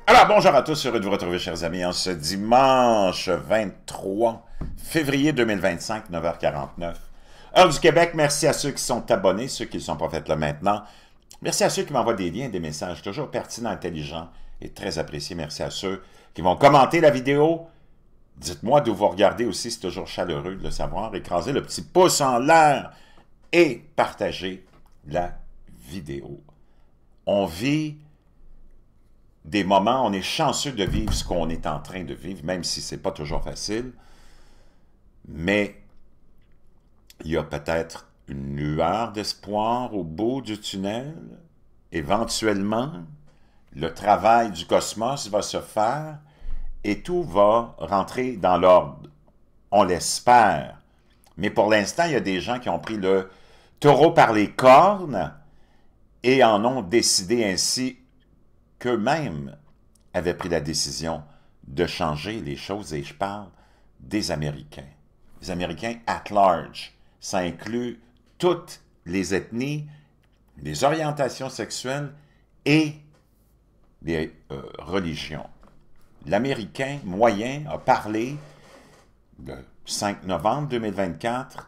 Alors, bonjour à tous, heureux de vous retrouver, chers amis, en ce dimanche 23 février 2025, 9h49. Heure du Québec, merci à ceux qui sont abonnés, ceux qui ne sont pas faits là maintenant. Merci à ceux qui m'envoient des liens, des messages toujours pertinents, intelligents et très appréciés. Merci à ceux qui vont commenter la vidéo. Dites-moi d'où vous regardez aussi, c'est toujours chaleureux de le savoir. Écrasez le petit pouce en l'air et partagez la vidéo. On vit des moments, on est chanceux de vivre ce qu'on est en train de vivre, même si ce n'est pas toujours facile, mais il y a peut-être une lueur d'espoir au bout du tunnel. Éventuellement, le travail du cosmos va se faire et tout va rentrer dans l'ordre. On l'espère. Mais pour l'instant, il y a des gens qui ont pris le taureau par les cornes et en ont décidé ainsi qu'eux-mêmes avaient pris la décision de changer les choses, et je parle des Américains. Les Américains at large. Ça inclut toutes les ethnies, les orientations sexuelles et les religions. L'Américain moyen a parlé le 5 novembre 2024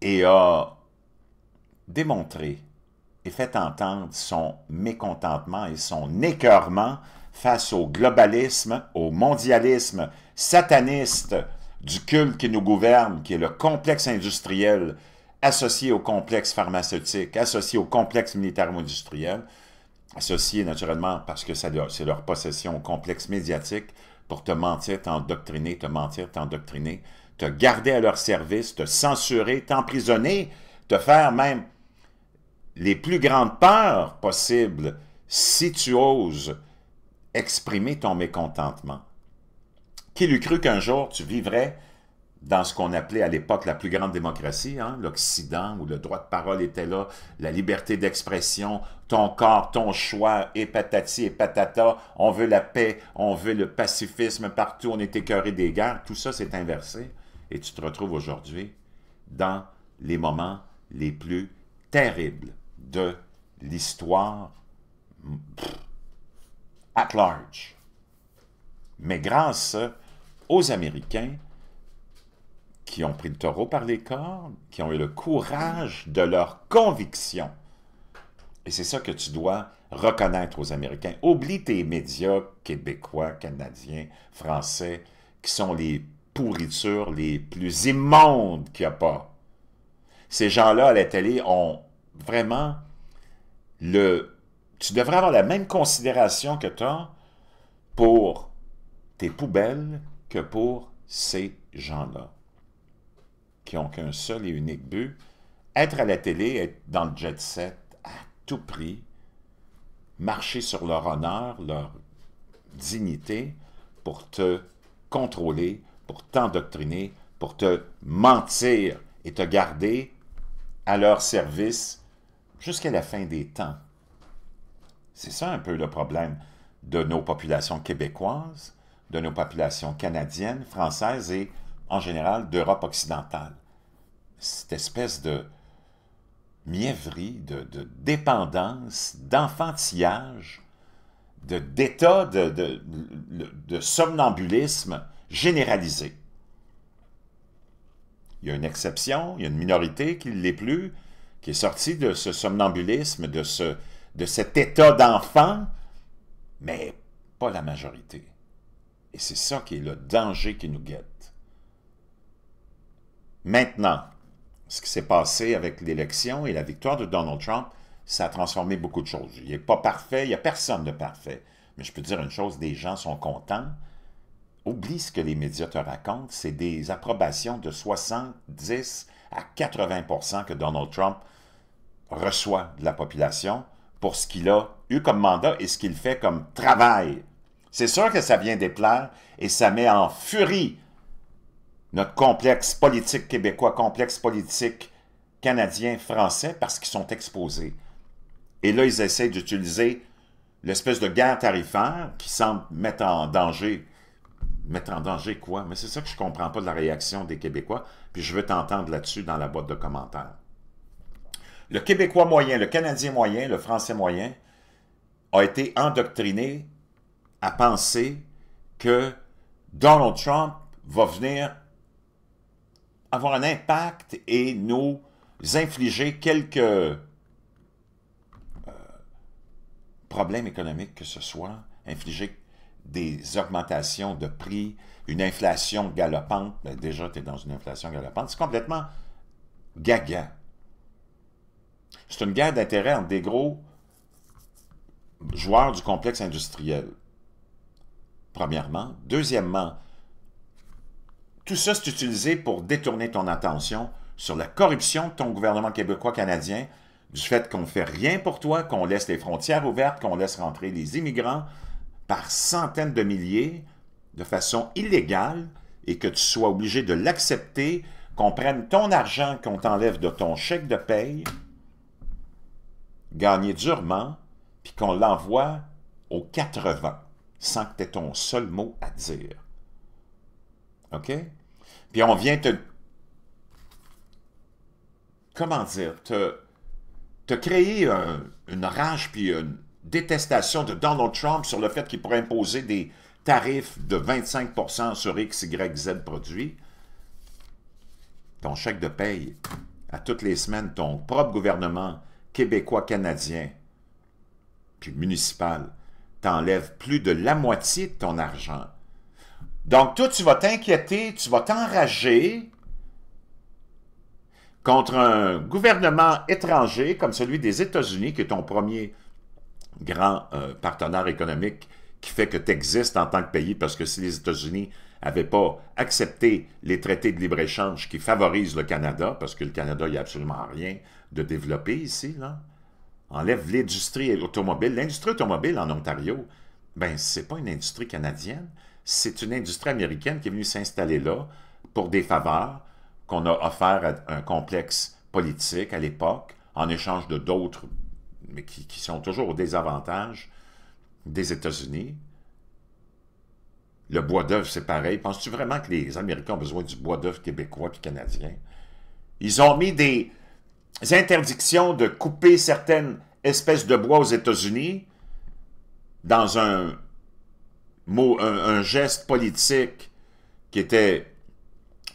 et a démontré et fait entendre son mécontentement et son écœurement face au globalisme, au mondialisme sataniste du culte qui nous gouverne, qui est le complexe industriel associé au complexe pharmaceutique, associé au complexe militaro-industriel, associé naturellement parce que c'est leur possession au complexe médiatique pour te mentir, t'endoctriner, te garder à leur service, te censurer, t'emprisonner, te faire même les plus grandes peurs possibles si tu oses exprimer ton mécontentement. Qui l'eût cru qu'un jour tu vivrais dans ce qu'on appelait à l'époque la plus grande démocratie, hein, l'Occident, où le droit de parole était là, la liberté d'expression, ton corps, ton choix, et patati et patata, on veut la paix, on veut le pacifisme partout, on est écœuré des guerres, tout ça s'est inversé, et tu te retrouves aujourd'hui dans les moments les plus terribles de l'histoire at large. Mais grâce aux Américains qui ont pris le taureau par les cornes, qui ont eu le courage de leurs convictions. Et c'est ça que tu dois reconnaître aux Américains. Oublie tes médias québécois, canadiens, français, qui sont les pourritures les plus immondes qu'il n'y a pas. Ces gens-là, à la télé, ont vraiment tu devrais avoir la même considération que tu as pour tes poubelles que pour ces gens-là, qui n'ont qu'un seul et unique but, être à la télé, être dans le jet set à tout prix, marcher sur leur honneur, leur dignité, pour te contrôler, pour t'endoctriner, pour te mentir et te garder à leur service jusqu'à la fin des temps. C'est ça un peu le problème de nos populations québécoises, de nos populations canadiennes, françaises et, en général, d'Europe occidentale. Cette espèce de mièvrerie, de dépendance, d'enfantillage, d'état de somnambulisme généralisé. Il y a une exception, il y a une minorité qui ne l'est plus, qui est sortie de ce somnambulisme, de cet état d'enfant, mais pas la majorité. Et c'est ça qui est le danger qui nous guette. Maintenant, ce qui s'est passé avec l'élection et la victoire de Donald Trump, ça a transformé beaucoup de choses. Il n'est pas parfait, il n'y a personne de parfait. Mais je peux te dire une chose, des gens sont contents. Oublie ce que les médias te racontent, c'est des approbations de 70 à 80% que Donald Trump reçoit de la population pour ce qu'il a eu comme mandat et ce qu'il fait comme travail. C'est sûr que ça vient déplaire et ça met en furie notre complexe politique québécois, complexe politique canadien, français, parce qu'ils sont exposés. Et là, ils essaient d'utiliser l'espèce de guerre tarifaire qui semble mettre en danger. Mettre en danger quoi? Mais c'est ça que je ne comprends pas de la réaction des Québécois, puis je veux t'entendre là-dessus dans la boîte de commentaires. Le Québécois moyen, le Canadien moyen, le Français moyen a été endoctriné à penser que Donald Trump va venir avoir un impact et nous infliger quelques problèmes économiques que ce soit, infliger des augmentations de prix, une inflation galopante. Ben déjà, tu es dans une inflation galopante. C'est complètement gaga. C'est une guerre d'intérêt entre des gros joueurs du complexe industriel. Premièrement. Deuxièmement, tout ça, c'est utilisé pour détourner ton attention sur la corruption de ton gouvernement québécois-canadien, du fait qu'on ne fait rien pour toi, qu'on laisse les frontières ouvertes, qu'on laisse rentrer les immigrants par centaines de milliers de façon illégale et que tu sois obligé de l'accepter, qu'on prenne ton argent, qu'on t'enlève de ton chèque de paye, gagné durement, puis qu'on l'envoie aux 80, sans que tu aies ton seul mot à dire. OK? Puis on vient te... Comment dire? Te créer une rage puis une détestation de Donald Trump sur le fait qu'il pourrait imposer des tarifs de 25% sur X, Y, Z produits. Ton chèque de paye, à toutes les semaines, ton propre gouvernement québécois, canadien, puis municipal, t'enlève plus de la moitié de ton argent. Donc, toi, tu vas t'inquiéter, tu vas t'enrager contre un gouvernement étranger comme celui des États-Unis, qui est ton premier grand partenaire économique qui fait que tu existes en tant que pays, parce que si les États-Unis n'avaient pas accepté les traités de libre-échange qui favorisent le Canada, parce que le Canada, il n'y a absolument rien de développé ici, là, enlève l'industrie automobile. L'industrie automobile en Ontario, ben c'est pas une industrie canadienne, c'est une industrie américaine qui est venue s'installer là pour des faveurs qu'on a offert à un complexe politique à l'époque, en échange de d'autres, mais qui sont toujours au désavantage des États-Unis. Le bois d'œuvre, c'est pareil. Penses-tu vraiment que les Américains ont besoin du bois d'œuvre québécois et canadien? Ils ont mis des interdictions de couper certaines espèces de bois aux États-Unis dans un geste politique qui était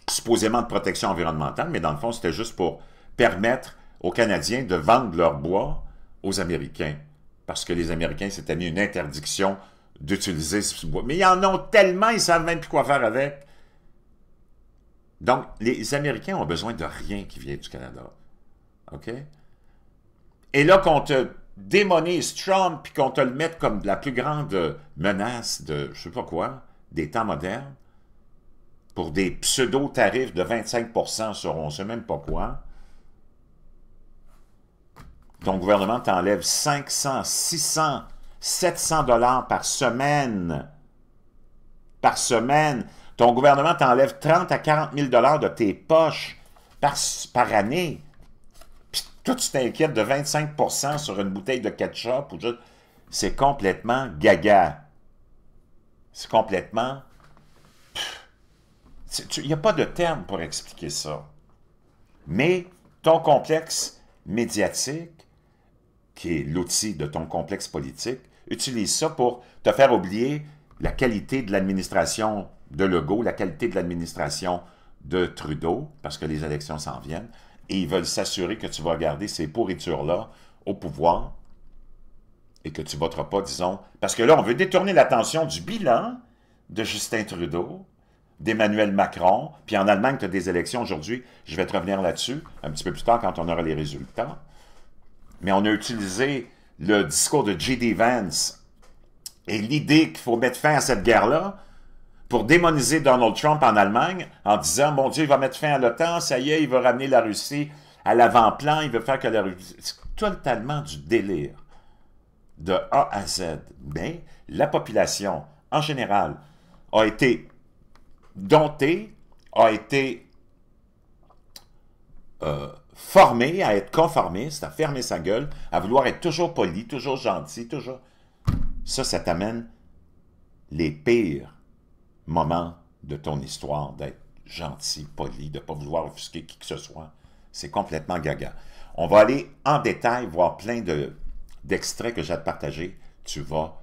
supposément de protection environnementale, mais dans le fond, c'était juste pour permettre aux Canadiens de vendre leur bois aux Américains, parce que les Américains s'étaient mis une interdiction d'utiliser ce bois. Mais ils en ont tellement, ils ne savent même plus quoi faire avec. Donc, les Américains ont besoin de rien qui vient du Canada. OK? Et là, qu'on te démonise Trump, puis qu'on te le mette comme la plus grande menace de, je sais pas quoi, des temps modernes, pour des pseudo-tarifs de 25% sur on ne sait même pas quoi, ton gouvernement t'enlève 500, 600, 700 $ par semaine. Par semaine. Ton gouvernement t'enlève 30 à 40 000 $ de tes poches par année. Puis toi, tu t'inquiètes de 25% sur une bouteille de ketchup. C'est complètement gaga. C'est complètement... Il n'y a pas de terme pour expliquer ça. Mais ton complexe médiatique, qui est l'outil de ton complexe politique, utilise ça pour te faire oublier la qualité de l'administration de Legault, la qualité de l'administration de Trudeau, parce que les élections s'en viennent, et ils veulent s'assurer que tu vas garder ces pourritures-là au pouvoir et que tu ne voteras pas, disons... Parce que là, on veut détourner l'attention du bilan de Justin Trudeau, d'Emmanuel Macron, puis en Allemagne, tu as des élections aujourd'hui, je vais te revenir là-dessus un petit peu plus tard quand on aura les résultats. Mais on a utilisé le discours de J.D. Vance et l'idée qu'il faut mettre fin à cette guerre-là pour démoniser Donald Trump en Allemagne en disant, mon Dieu, il va mettre fin à l'OTAN, ça y est, il va ramener la Russie à l'avant-plan, il veut faire que la Russie... C'est totalement du délire, de A à Z. Mais la population, en général, a été domptée, a été formé à être conformiste, à fermer sa gueule, à vouloir être toujours poli, toujours gentil, toujours... Ça t'amène les pires moments de ton histoire, d'être gentil, poli, de ne pas vouloir offusquer qui que ce soit. C'est complètement gaga. On va aller en détail, voir plein d'extraits que j'ai à te partager. Tu vas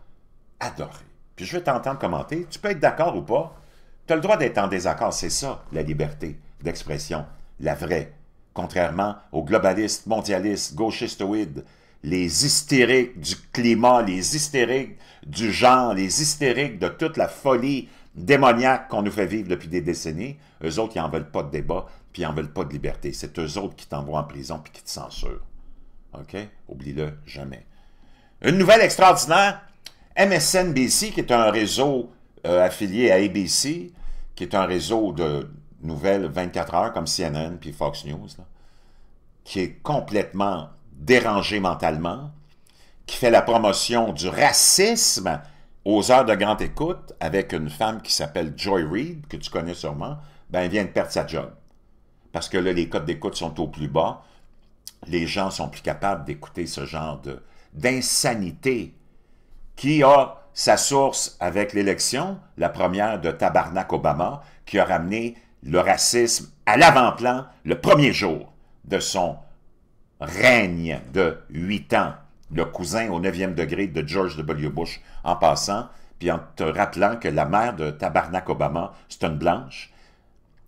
adorer. puis je vais t'entendre commenter, tu peux être d'accord ou pas, tu as le droit d'être en désaccord, c'est ça, la liberté d'expression, la vraie. Contrairement aux globalistes, mondialistes, gauchistoïdes, les hystériques du climat, les hystériques du genre, les hystériques de toute la folie démoniaque qu'on nous fait vivre depuis des décennies, eux autres, ils n'en veulent pas de débat, puis ils n'en veulent pas de liberté. C'est eux autres qui t'envoient en prison puis qui te censurent. OK? Oublie-le jamais. Une nouvelle extraordinaire, MSNBC, qui est un réseau affilié à ABC, qui est un réseau de nouvelles 24 heures comme CNN puis Fox News, là, qui est complètement dérangé mentalement, qui fait la promotion du racisme aux heures de grande écoute avec une femme qui s'appelle Joy Reid, que tu connais sûrement, ben elle vient de perdre sa job. Parce que là, les codes d'écoute sont au plus bas, les gens sont plus capables d'écouter ce genre d'insanité qui a sa source avec l'élection, la première de Tabarnak Obama, qui a ramené le racisme à l'avant-plan le premier jour de son règne de 8 ans, le cousin au 9e degré de George W. Bush en passant, puis en te rappelant que la mère de Tabarnak Obama, c'est une blanche.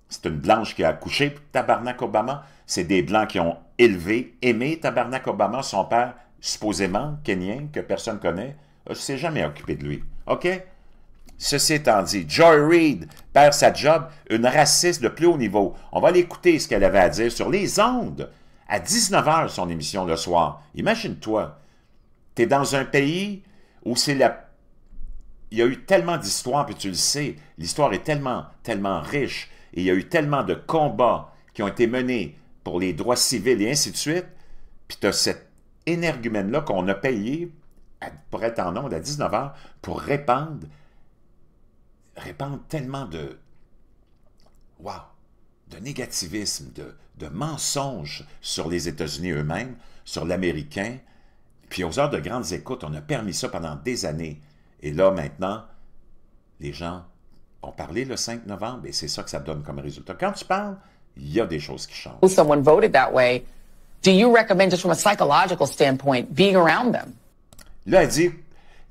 C'est une blanche qui a accouché Tabarnak Obama. C'est des blancs qui ont élevé, aimé Tabarnak Obama, son père, supposément kenyan, que personne ne connaît, ne s'est jamais occupé de lui. OK? Ceci étant dit, Joy Reid perd sa job, une raciste de plus haut niveau. On va l'écouter ce qu'elle avait à dire sur les ondes. À 19 h, son émission le soir. Imagine-toi, tu es dans un pays où c'est la... Il y a eu tellement d'histoires, puis tu le sais, l'histoire est tellement, tellement riche, et il y a eu tellement de combats qui ont été menés pour les droits civils et ainsi de suite, puis tu as cet énergumène-là qu'on a payé pour être en ondes à 19 h pour répandre tellement de... Wow! De négativisme, de mensonges sur les États-Unis eux-mêmes, sur l'Américain. Puis aux heures de grandes écoutes, on a permis ça pendant des années. Et là, maintenant, les gens ont parlé le 5 novembre et c'est ça que ça donne comme résultat. Quand tu parles, il y a des choses qui changent. Someone voted that way. Do you recommend, just from a psychological standpoint, being around them? Là, elle dit,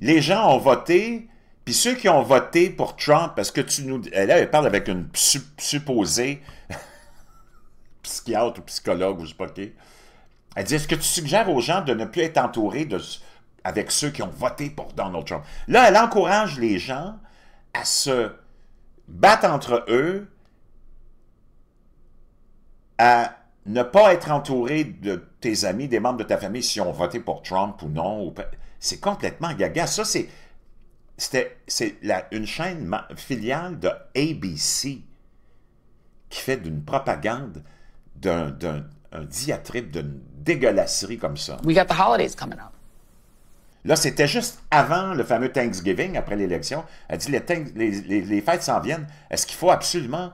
les gens ont voté, puis ceux qui ont voté pour Trump, parce que tu nous... Elle parle avec une supposée psychiatre ou psychologue, ou je sais pas qui. Elle dit, est-ce que tu suggères aux gens de ne plus être entourés avec ceux qui ont voté pour Donald Trump? Là, elle encourage les gens à se battre entre eux, à ne pas être entouré de tes amis, des membres de ta famille, si ont voté pour Trump ou non. C'est complètement gaga. Ça, c'est une chaîne filiale de ABC qui fait d'une propagande, d'un diatribe, d'une dégueulasserie comme ça. We got the holidays coming up. Là, c'était juste avant le fameux Thanksgiving, après l'élection. Elle dit, les fêtes s'en viennent. Est-ce qu'il faut absolument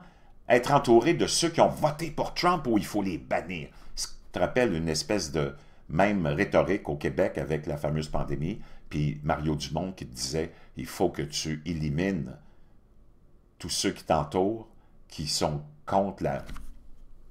être entouré de ceux qui ont voté pour Trump ou il faut les bannir? Ça te rappelle une espèce de même rhétorique au Québec avec la fameuse pandémie, puis Mario Dumont qui te disait, il faut que tu élimines tous ceux qui t'entourent, qui sont contre la...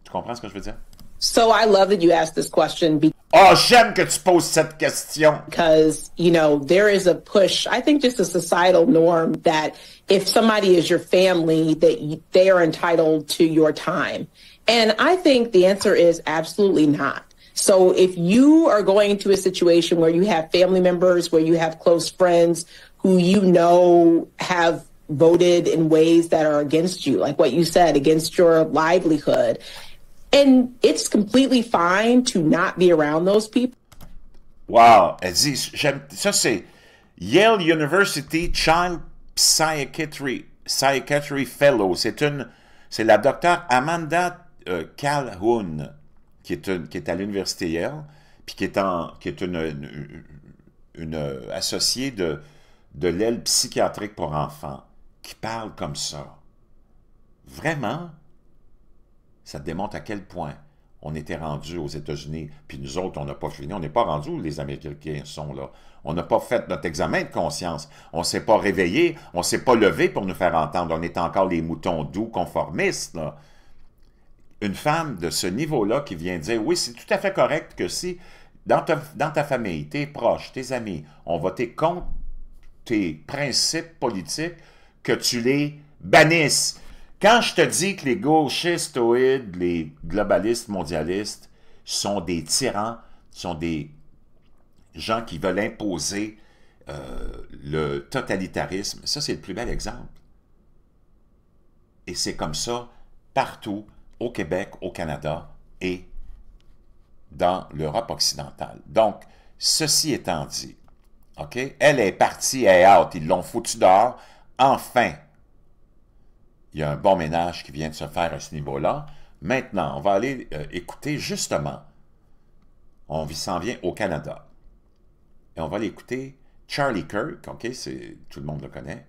Tu comprends ce que je veux dire? So I love that you asked this question Oh, j'aime que tu poses cette question. because, you know, there is a push, I think just a societal norm that if somebody is your family, that they are entitled to your time. And I think the answer is absolutely not. So if you are going into a situation where you have family members, where you have close friends who you know have voted in ways that are against you, like what you said, against your livelihood, and it's completely fine to not be around those people. Wow, elle dit, ça c'est Yale University Child Psychiatry Fellow. C'est la docteure Amanda Calhoun qui est à l'université Yale, puis qui est une associée de l'aile psychiatrique pour enfants, qui parle comme ça. Vraiment, ça démontre à quel point on était rendu aux États-Unis, puis nous autres, on n'a pas fini, on n'est pas rendu où les Américains sont là. On n'a pas fait notre examen de conscience, on ne s'est pas réveillé, on ne s'est pas levé pour nous faire entendre, on est encore les moutons doux conformistes, là. Une femme de ce niveau-là qui vient dire, oui, c'est tout à fait correct que si, dans ta famille, tes proches, tes amis ont voté contre tes principes politiques que tu les bannisses. Quand je te dis que les gauchistoïdes, les globalistes mondialistes sont des tyrans, sont des gens qui veulent imposer le totalitarisme, ça c'est le plus bel exemple. Et c'est comme ça partout au Québec, au Canada et dans l'Europe occidentale. Donc, ceci étant dit, OK, elle est partie, elle est out, ils l'ont foutu dehors. Enfin, il y a un bon ménage qui vient de se faire à ce niveau-là. Maintenant, on va aller écouter justement, on s'en vient au Canada. Et on va aller écouter Charlie Kirk, OK, tout le monde le connaît,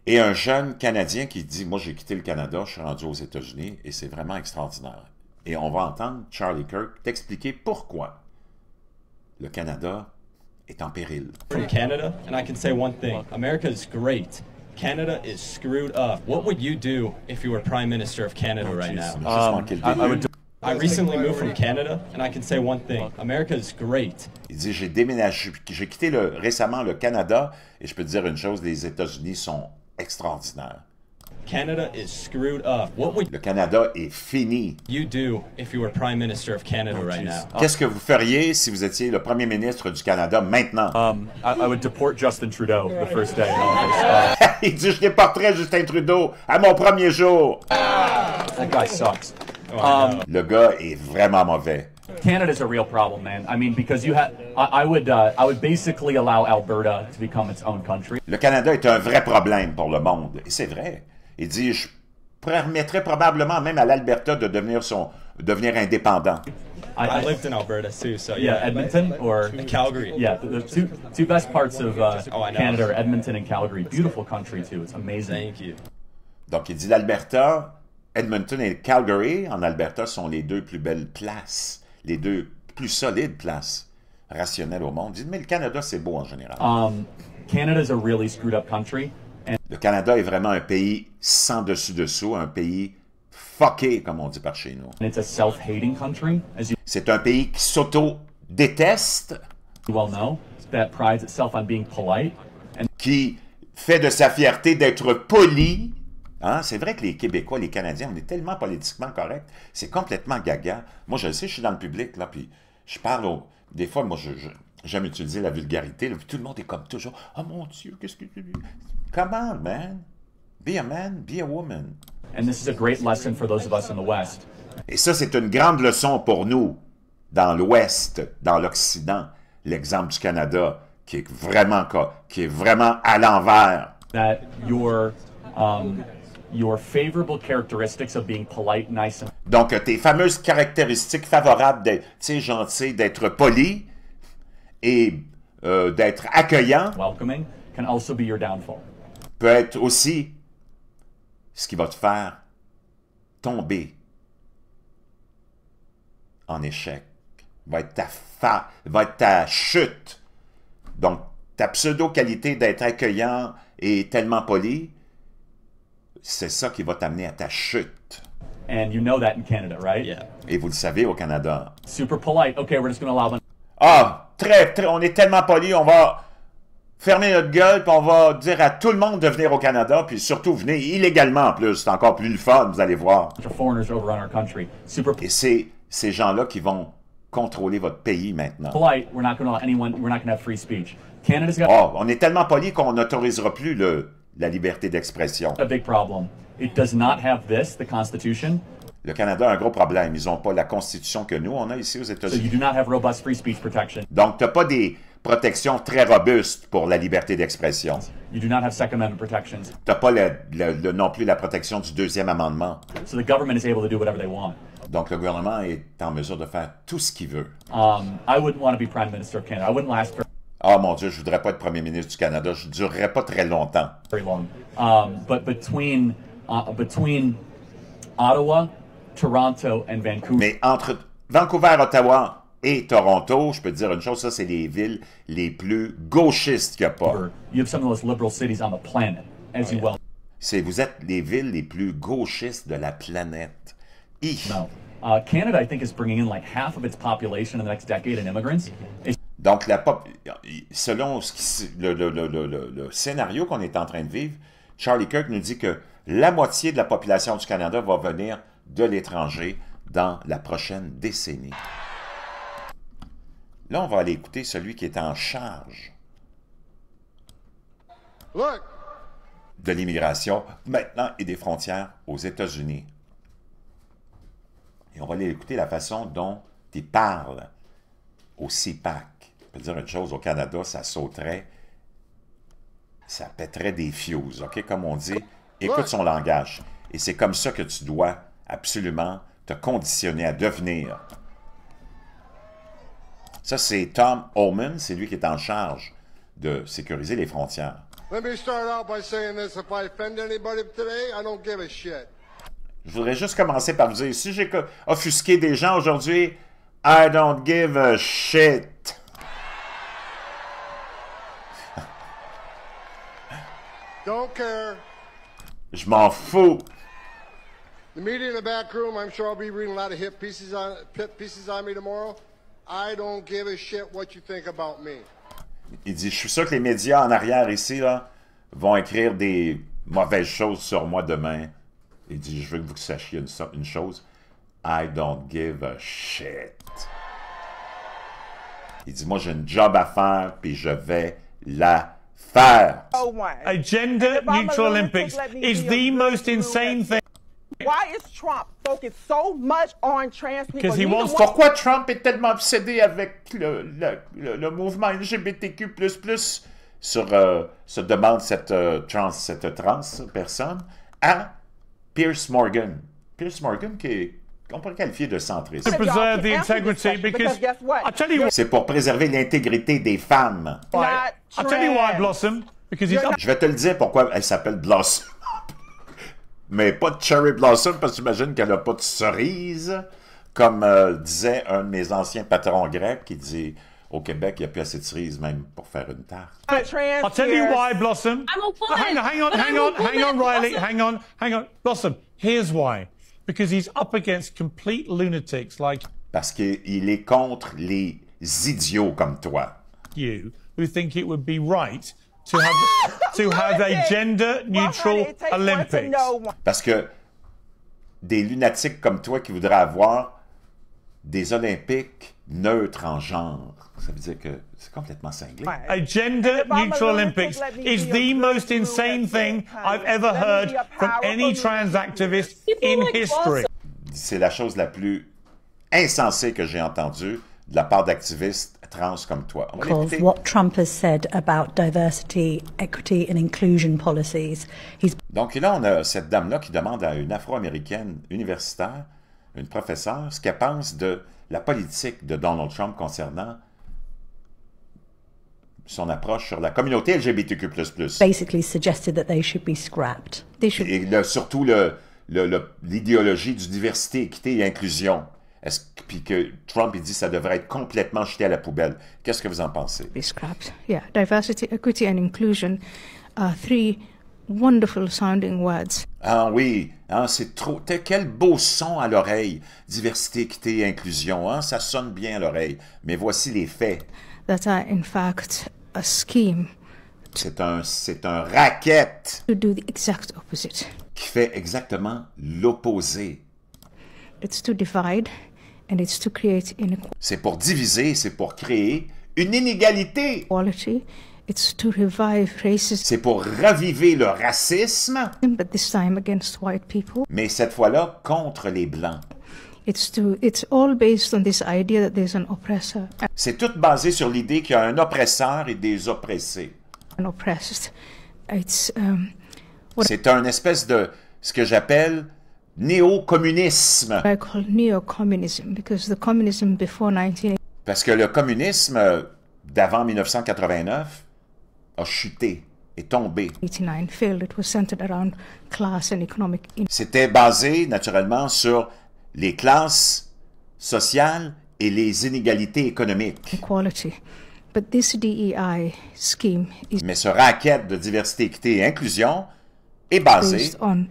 et un jeune Canadien qui dit, moi j'ai quitté le Canada, je suis rendu aux États-Unis, et c'est vraiment extraordinaire. Et on va entendre Charlie Kirk t'expliquer pourquoi le Canada est en péril. From Canada, and I can say one thing: America is great. Canada is screwed up. What would you do if you were Prime Minister of Canada right now? I recently moved from Canada, and I can say one thing: America is great. Il dit, j'ai déménagé, j'ai quitté récemment le Canada, et je peux te dire une chose, les États-Unis sont extraordinaires. Canada is screwed up. What would Le Canada est fini. you do if you were Prime Minister of Canada right now? Qu'est-ce que vous feriez si vous étiez le premier ministre du Canada maintenant? I would deport Justin Trudeau the first day in office. Il dit, je déporterai Justin Trudeau à mon premier jour. That guy sucks. Le gars est vraiment mauvais. Canada's a real problem, man. I mean, because I would basically allow Alberta to become its own country. Le Canada est un vrai problème pour le monde. Et c'est vrai. Il dit, je permettrais probablement même à l'Alberta de devenir indépendant. I lived in Alberta too, so Yeah, Edmonton or Calgary. Yeah, the two best parts of I know. Canada are Edmonton and Calgary. Beautiful country too. It's amazing. Thank you. Donc il dit l'Alberta, Edmonton et Calgary en Alberta sont les deux plus belles places, les deux plus solides places rationnelles au monde. Il dit, mais le Canada c'est beau en général. Canada's a really screwed up country. Le Canada est vraiment un pays sans dessus-dessous, un pays fucké, comme on dit par chez nous. And it's a self-hating country, as you C'est un pays qui s'auto-déteste, well know, that prides itself on being polite. And qui fait de sa fierté d'être poli. Hein? C'est vrai que les Québécois, les Canadiens, on est tellement politiquement corrects, c'est complètement gaga. Moi, je le sais, je suis dans le public, là, puis je parle des fois, moi, j'aime utiliser la vulgarité, là, puis tout le monde est comme toujours, « Oh mon Dieu, qu'est-ce que tu dis? » Come on, man. Be a man, be a woman. And this is a great lesson for those of us in the West. Et ça, c'est une grande leçon pour nous, dans l'Ouest, dans l'Occident. L'exemple du Canada, qui est vraiment à l'envers. That your favorable characteristics of being polite, nice, and Donc, tes fameuses caractéristiques favorables d'être gentil, d'être poli et d'être accueillant welcoming can also be your downfall. peut être aussi ce qui va te faire tomber en échec. Va être ta chute. Donc, ta pseudo-qualité d'être accueillant et tellement poli, c'est ça qui va t'amener à ta chute. And you know that in Canada, right? Yeah. Et vous le savez au Canada. Super polite. Okay, we're just going to allow them. Ah, on est tellement poli, on va fermer notre gueule, puis on va dire à tout le monde de venir au Canada, puis surtout venez illégalement en plus. C'est encore plus le fun, vous allez voir. Foreigners overrun our country. Super Et c'est ces gens-là qui vont contrôler votre pays maintenant. polite. We're not going to allow anyone. We're not going to have free speech. Canada's got Oh, on est tellement poli qu'on n'autorisera plus la liberté d'expression. a big problem. It does not have this, the Constitution. Le Canada a un gros problème. Ils n'ont pas la Constitution que nous, on a ici aux So you États-Unis. do not have robust free speech protection. Donc, tu n'as pas des protections très robustes pour la liberté d'expression. You do not have Second Amendment protections. Tu n'as pas non plus la protection du deuxième amendement. So the government is able to do whatever they want. Donc, le gouvernement est en mesure de faire tout ce qu'il veut. I wouldn't want to be Prime Minister of Canada. I wouldn't last Ah, mon Dieu, je voudrais pas être premier ministre du Canada. Je ne durerais pas très longtemps. very long. But between Ottawa, Toronto, and Vancouver, Mais entre Vancouver, Ottawa et Toronto, je peux te dire une chose, ça, c'est les villes les plus gauchistes qu'il n'y a pas. you have some of the most liberal cities on the planet, as you well Vous êtes les villes les plus gauchistes de la planète. know. Canada, I think, is bringing in like half of its population in the next decade in immigrants. It's Donc, selon le scénario qu'on est en train de vivre, Charlie Kirk nous dit que la moitié de la population du Canada va venir de l'étranger dans la prochaine décennie. Là, on va aller écouter celui qui est en charge de l'immigration maintenant et des frontières aux États-Unis. Et on va aller écouter la façon dont il parle au CPAC. Je peux dire une chose, au Canada, ça sauterait, ça pèterait des fuses, OK? Comme on dit, écoute son langage. Et c'est comme ça que tu dois absolument te conditionner à devenir. Ça, c'est Tom Homan, c'est lui qui est en charge de sécuriser les frontières. Let me start out by saying this. If I offend anybody today, I don't give a shit. Je voudrais juste commencer par vous dire, si j'ai offusqué des gens aujourd'hui, I don't give a shit. Don't care. Je m'en fous. The media in the back room, I'm sure I'll be reading a lot of hit pieces on me tomorrow. I don't give a shit what you think about me. Il dit, je suis sûr que les médias en arrière ici là, vont écrire des mauvaises choses sur moi demain. Il dit, je veux que vous sachiez une chose. I don't give a shit. Il dit, moi j'ai une job à faire, puis je vais la faire. A gender-neutral Olympics is the most insane thing. Why is Trump focused so much on trans people? Pourquoi Trump est tellement obsédé avec le mouvement LGBTQ+, se demande cette trans personne à Piers Morgan. Piers Morgan qu'on pourrait qualifier de centriste. To preserve the integrity, because I tell you what, c'est pour préserver l'intégrité des femmes. I tell you why, Blossom, because he's Je vais te le dire pourquoi elle s'appelle Blossom. Mais pas de Cherry Blossom, parce que j'imagine qu'elle n'a pas de cerise, comme disait un de mes anciens patrons grecs, qui dit au Québec, il n'y a plus assez de cerises même pour faire une tarte. I'll tell you why, Blossom. Hang on, Riley, hang on. Blossom, here's why. Because he's up against complete lunatics like Parce qu'il est contre les idiots comme toi. You, who think it would be right to have a gender-neutral Olympics. Parce que des lunatiques comme toi qui voudraient avoir des Olympiques neutres en genre, ça veut dire que c'est complètement cinglé. A gender-neutral Olympics is the most insane thing I've ever heard from any trans activist in history. C'est la chose la plus insensée que j'ai entendue de la part d'activistes trans comme toi. Of what Trump has said about diversity, equity and inclusion policies. Donc là, on a cette dame-là qui demande à une Afro-Américaine universitaire, une professeure, ce qu'elle pense de la politique de Donald Trump concernant son approche sur la communauté LGBTQ+. Basically suggested that they should be scrapped. They should... Et surtout l'idéologie du diversité, équité et inclusion. Puis que Trump, il dit que ça devrait être complètement jeté à la poubelle. Qu'est-ce que vous en pensez? Be scrapped. Yeah, diversity, equity and inclusion are three wonderful sounding words. Ah oui, hein, c'est trop. Quel beau son à l'oreille. Diversité, équité et inclusion. Hein, ça sonne bien à l'oreille. Mais voici les faits. That are in fact a scheme. C'est un racket. To do the exact opposite. Qui fait exactement l'opposé. It's to divide and it's to create inequality. C'est pour diviser, c'est pour créer une inégalité. It's to revive racism. C'est pour raviver le racisme. But this time against white people. Mais cette fois-là contre les blancs. It's all based on this idea that there's an oppressor. C'est tout basé sur l'idée qu'il y a un oppresseur et des oppressés. An oppressed. C'est un espèce de ce que j'appelle néo-communisme. I call neo-communism because the communism before 19... Parce que le communisme d'avant 1989 a chuté, est tombé. 89 failed. It was centered around class and economic... C'était basé naturellement sur les classes sociales et les inégalités économiques. Equality. But this DEI scheme is... Mais ce racket de diversité, équité et inclusion est basé on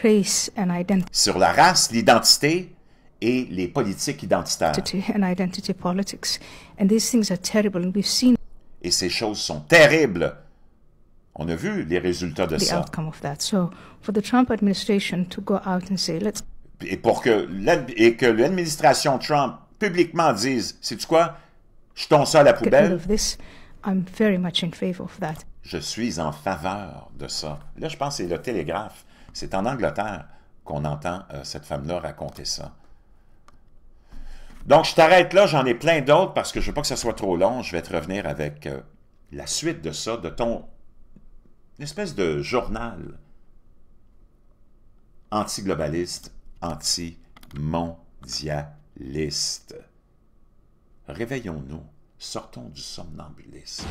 race and identity. Sur la race, l'identité et les politiques identitaires. And identity politics. And these things are terrible, and we've seen et ces choses sont terribles. On a vu les résultats de ça. Outcome of that. So, for the Trump administration to go out and say, let's... Et pour que l'administration Trump publiquement dise, sais-tu quoi, jetons ça à la poubelle. I'm very much in favor of that. Je suis en faveur de ça. Là, je pense que c'est le Télégraphe. C'est en Angleterre qu'on entend cette femme-là raconter ça. Donc, je t'arrête là. J'en ai plein d'autres parce que je ne veux pas que ça soit trop long. Je vais te revenir avec la suite de ça, de ton espèce de journal anti-globaliste, anti-mondialiste. Réveillons-nous. Sortons du somnambulisme.